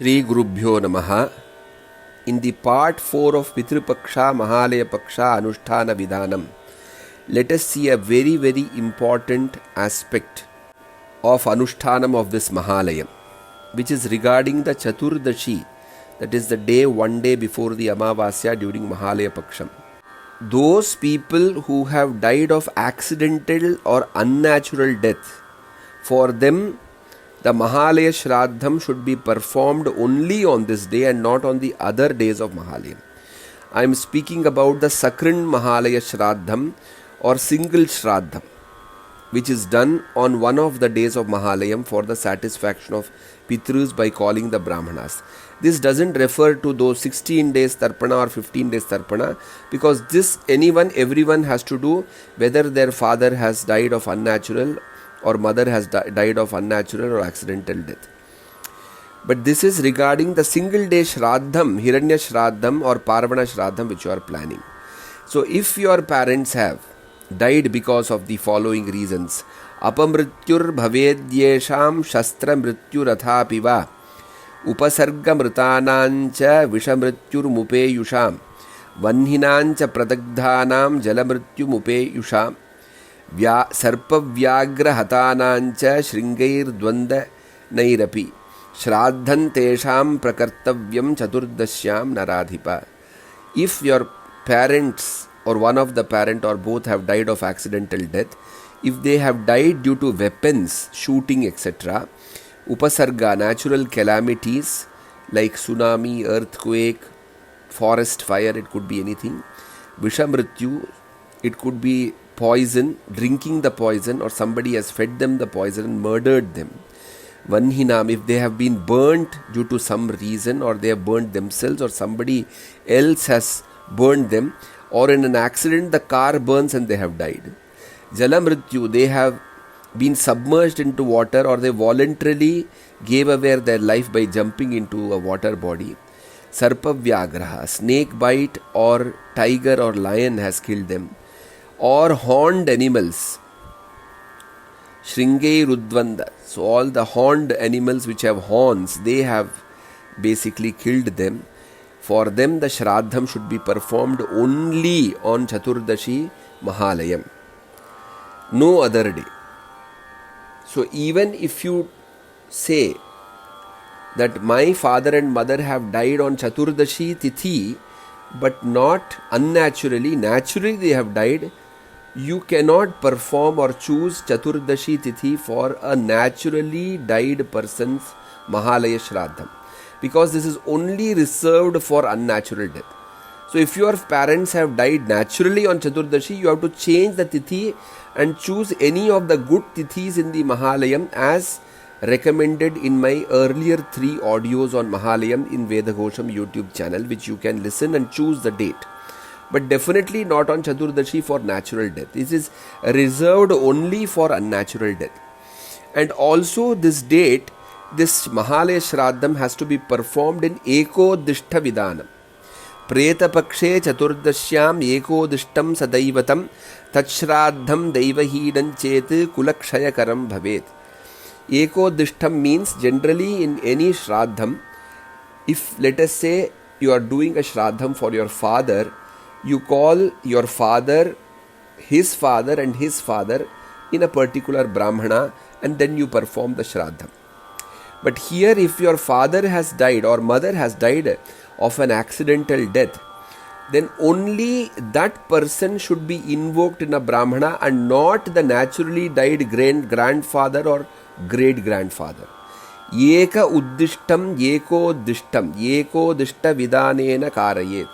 Shri Gurubhyo Namaha. In the part 4 of Pitru Paksha, Mahalaya Paksha, Anusthana Vidhanam, let us see a very, very important aspect of Anushtanam of this Mahalayam, which is regarding the Chaturdashi, that is the day, one day before the Amavasya during Mahalaya Paksham. Those people who have died of accidental or unnatural death, for them the Mahalaya Shraddham should be performed only on this day and not on the other days of Mahalayam. I am speaking about the Sakrin Mahalaya Shraddham or single Shraddham, which is done on one of the days of Mahalayam for the satisfaction of Pitrus by calling the Brahmanas. This doesn't refer to those 16 days Tarpana or 15 days Tarpana, because this everyone has to do, whether their father has died of unnatural or mother has died of unnatural or accidental death. But this is regarding the single day Shraddham, Hiranya Shraddham or Parvana Shraddham which you are planning. So if your parents have died because of the following reasons: Apamrityur bhavedyesham shastra mrityu rathapiva upasarga mritanancha vishamrityur mupeyusham vanhinancha pradagdhanam jalamrityu mupeyusham सर्पव्याघ्र हतानांच श्रृंगैर द्वंद नैरपि श्राद्धं तेषां प्रकर्तव्यं चतुर्दश्यां नराधिपा. If your parents or one of the parent or both have died of accidental death, if they have died due to weapons, shooting, etc., upasarga, natural calamities like tsunami, earthquake, forest fire, it could be anything. Vishamrityu, it could be poison, drinking the poison, or somebody has fed them the poison and murdered them. Vanhinam, if they have been burnt due to some reason, or they have burnt themselves, or somebody else has burned them, or in an accident the car burns and they have died. Jalamrityu, they have been submerged into water, or they voluntarily gave away their life by jumping into a water body. Sarpavyagraha, snake bite or tiger or lion has killed them. Or horned animals, Shringei Rudvanda. So all the horned animals which have horns, they have basically killed them. For them the Shraddham should be performed only on Chaturdashi Mahalayam, no other day. So even if you say that my father and mother have died on Chaturdashi Tithi, but not unnaturally, naturally they have died, you cannot perform or choose Chaturdashi Tithi for a naturally died person's Mahalaya Shraddham, because this is only reserved for unnatural death. So if your parents have died naturally on Chaturdashi, you have to change the Tithi and choose any of the good Tithis in the Mahalayam as recommended in my earlier 3 audios on Mahalayam in Vedaghosham YouTube channel, which you can listen and choose the date. But definitely not on Chaturdashi for natural death. This is reserved only for unnatural death. And also this date, this Mahalaya Shraddham has to be performed in Eko Dishta Vidhanam. Preta Pakshe Chaturdashyam Eko Dishtam Sadaivatam Tachshraddham Daivahidam Chet Kulakshayakaram Bhavet. Eko Dishtam means generally in any Shraddham, if let us say you are doing a Shraddham for your father, you call your father, his father and his father in a particular Brahmana, and then you perform the Shraddham. But here if your father has died or mother has died of an accidental death, then only that person should be invoked in a Brahmana and not the naturally died grandfather or great grandfather. Eka uddishtam eko dishta vidanena karayet.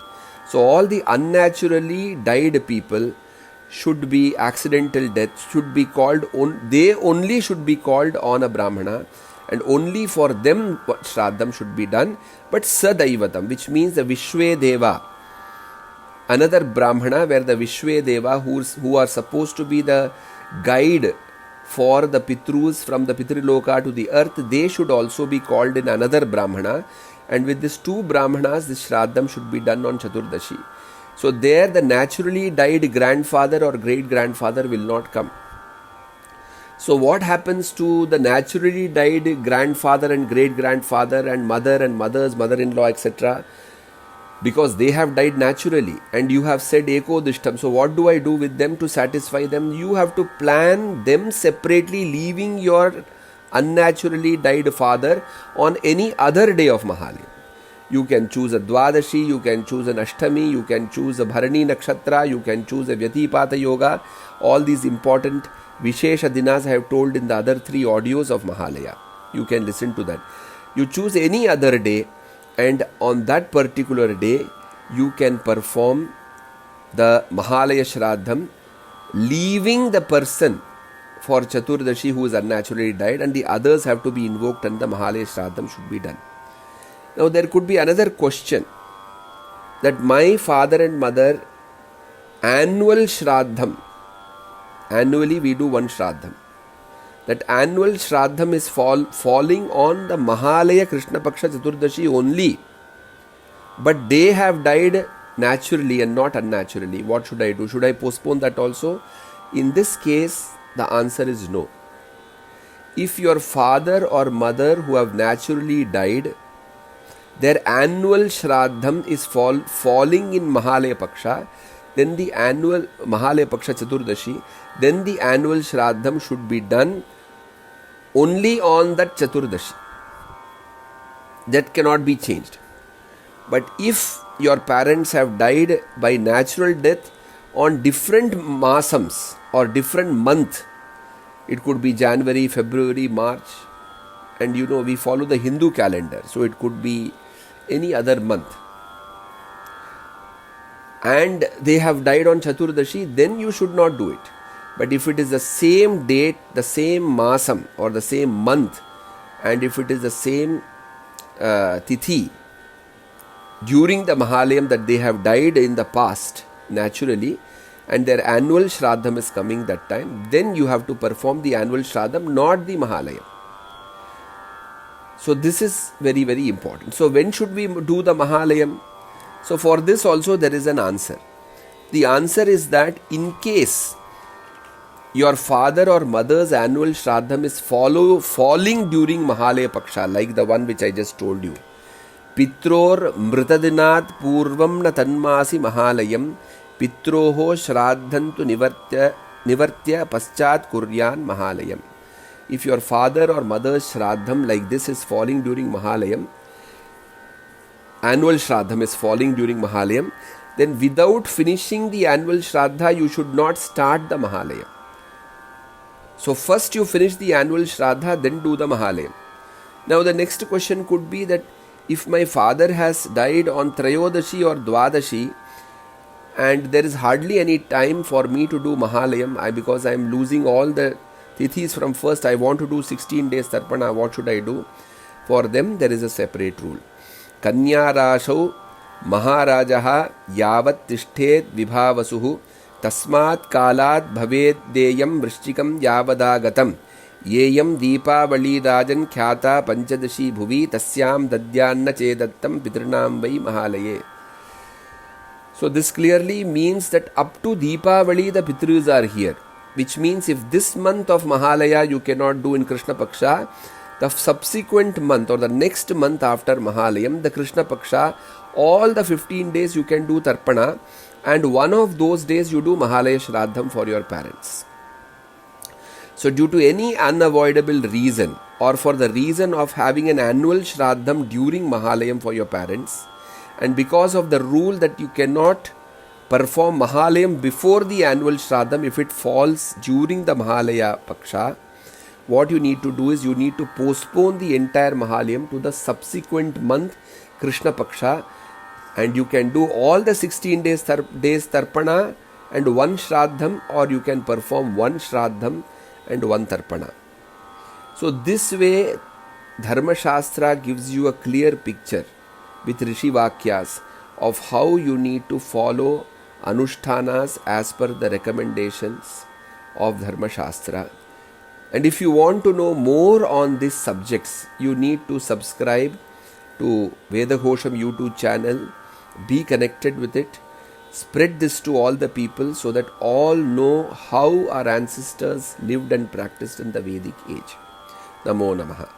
So all the unnaturally died people should be accidental death, should be called, they only should be called on a Brahmana, and only for them Shraddham should be done. But Sadaivatam, which means the Vishwe Deva, another Brahmana where the Vishwe Deva who are supposed to be the guide for the Pitrus from the Pitriloka to the earth, they should also be called in another Brahmana. And with these 2 Brahmanas, this Shraddham should be done on Chaturdashi. So there the naturally died grandfather or great grandfather will not come. So what happens to the naturally died grandfather and great-grandfather and mother and mother's mother-in-law, etc.? Because they have died naturally and you have said Eko Dishtam. So what do I do with them to satisfy them? You have to plan them separately, leaving your unnaturally died father on any other day of Mahalayam. You can choose a Dwadashi, you can choose an Ashtami, you can choose a Bharani Nakshatra, you can choose a Vyatipata Yoga. All these important Vishesha Dinas I have told in the other 3 audios of Mahalaya. You can listen to that. You choose any other day, and on that particular day you can perform the Mahalaya Shraddham, leaving the person for Chaturdashi who is unnaturally died, and the others have to be invoked and the Mahalaya Shraddham should be done. Now there could be another question, that my father and mother annual Shraddham, annually we do one Shraddham. That annual Shraddham is falling on the Mahalaya Krishna Paksha Chaturdashi only. But they have died naturally and not unnaturally. What should I do? Should I postpone that also? In this case, the answer is no. If your father or mother who have naturally died, their annual Shraddham is falling in Mahalaya Paksha, then the annual Mahalaya Paksha Chaturdashi, then the annual Shraddham should be done only on that Chaturdashi. That cannot be changed. But if your parents have died by natural death on different masams or different month, it could be January, February, March, and we follow the Hindu calendar, so it could be any other month, and they have died on Chaturdashi, then you should not do it. But if it is the same date, the same masam or the same month, and if it is the same tithi during the Mahalayam that they have died in the past naturally, and their annual Shraddham is coming that time, then you have to perform the annual Shraddham, not the Mahalayam. So this is very, very important. So when should we do the Mahalayam? So for this also there is an answer. The answer is that in case your father or mother's annual Shraddham is falling during Mahalaya Paksha, like the one which I just told you, Pitror Mritadinat Purvam na Tanmasi Mahalayam Pitroho Shraddhantu Nivartya Paschat Kuryan Mahalayam. If your father or mother's Shraddham like this is falling during Mahalayam, annual Shraddham is falling during Mahalayam, then without finishing the annual Shraddha, you should not start the Mahalayam. So first you finish the annual Shraddha, then do the Mahalayam. Now the next question could be that if my father has died on Trayodashi or Dwadashi, and there is hardly any time for me to do Mahalayam, because I am losing all the Tithis from first, I want to do 16 days Tarpana, what should I do? For them, there is a separate rule. Kanya Rashau Maharajaha Yavat Tishthet Vibhavasuhu Tasmat Kalat Bhaved Deyam Vrishchikam Yavadagatam Yeyam Deepavali Rajan Khyata Panchadashi Bhuvi Tasyam Dadyanna Chedattam Pitrinam Vai Mahalaye. So this clearly means that up to Deepavali the Pitrus are here. Which means if this month of Mahalaya you cannot do in Krishna Paksha, the subsequent month or the next month after Mahalayam, the Krishna Paksha, all the 15 days you can do Tarpana, and one of those days you do Mahalaya Shraddham for your parents. So due to any unavoidable reason, or for the reason of having an annual Shraddham during Mahalayam for your parents, and because of the rule that you cannot perform Mahalayam before the annual Shraddham if it falls during the Mahalaya Paksha, what you need to do is you need to postpone the entire Mahalayam to the subsequent month Krishna Paksha, and you can do all the 16 days Tarpana and one Shraddham, or you can perform one Shraddham and one Tarpana. So this way Dharma Shastra gives you a clear picture with Rishi Vakyas of how you need to follow Anushtanas as per the recommendations of Dharma Shastra. And if you want to know more on these subjects, you need to subscribe to Vedaghosham YouTube channel, be connected with it, Spread this to all the people so that all know how our ancestors lived and practiced in the Vedic age. Namo Namaha.